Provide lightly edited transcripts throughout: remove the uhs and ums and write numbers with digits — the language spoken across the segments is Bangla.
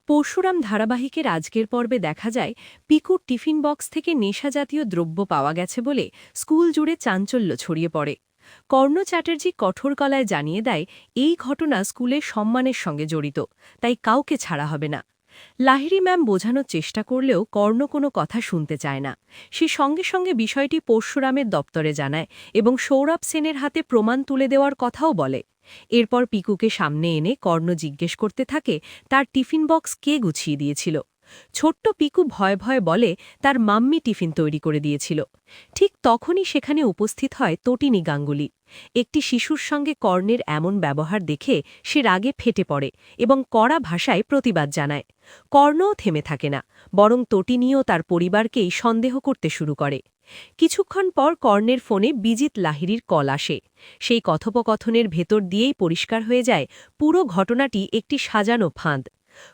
পরশুরাম ধারাবাহিকের আজকের পর্বে দেখা যায় পিকুর টিফিন বক্স থেকে নেশাজাতীয় দ্রব্য পাওয়া গেছে বলে স্কুল জুড়ে চাঞ্চল্য ছড়িয়ে পড়ে। কর্ণ চ্যাটার্জি কঠোর গলায় জানিয়ে দেয় এই ঘটনা স্কুলের সম্মানের সঙ্গে জড়িত, তাই কাউকে ছাড়া হবে না। লাহিড়ী ম্যাম বোঝানোর চেষ্টা করলেও কর্ণ কোনো কথা শুনতে চায় না। সে সঙ্গে সঙ্গে বিষয়টি পরশুরামের দপ্তরে জানায় এবং সৌরভ সেনের হাতে প্রমাণ তুলে দেওয়ার কথাও বলে। এরপর পিকুকে সামনে এনে কর্ণ জিজ্ঞেস করতে থাকে তার টিফিন বক্স কে গুছিয়ে দিয়েছিল। ছোট্ট পিকু ভয়ে ভয়ে বলে তার মাম্মি টিফিন তৈরি করে দিয়েছিল। ঠিক তখনই সেখানে উপস্থিত হয় তটিনী গাঙ্গুলি। একটি শিশুর সঙ্গে কর্ণের এমন ব্যবহার দেখে সে রাগে ফেটে পড়ে এবং কড়া ভাষায় প্রতিবাদ জানায়। কর্ণও থেমে থাকে না, বরং তটিনীও তার পরিবারকেই সন্দেহ করতে শুরু করে। কিছুক্ষণ পর কর্ণের ফোনে বিজিত লাহিড়ীর কল আসে। সেই কথোপকথনের ভেতর দিয়েই পরিষ্কার হয়ে যায় পুরো ঘটনাটি একটি সাজানো ফাঁদ।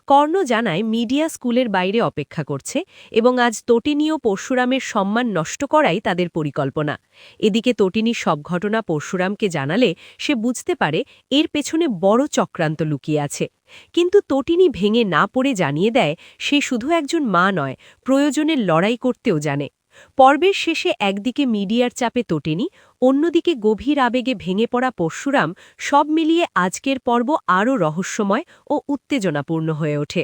কর্ণ জানায় মিডিয়া স্কুলের বাইরে অপেক্ষা করছে এবং আজ তটিনী ও পরশুরামের সম্মান নষ্ট করাই তাদের পরিকল্পনা। এদিকে তটিনীর সব ঘটনা পরশুরামকে জানালে সে বুঝতে পারে এর পেছনে বড় চক্রান্ত লুকিয়ে আছে। কিন্তু তটিনী ভেঙে না পড়ে জানিয়ে দেয় সে শুধু একজন মা নয়, প্রয়োজনের লড়াই করতেও জানে। পর্বের শেষে একদিকে মিডিয়ার চাপে তটিনী, অন্যদিকে গভীর আবেগে ভেঙে পড়া পরশুরাম, সব মিলিয়ে আজকের পর্ব আরও রহস্যময় ও উত্তেজনাপূর্ণ হয়ে ওঠে।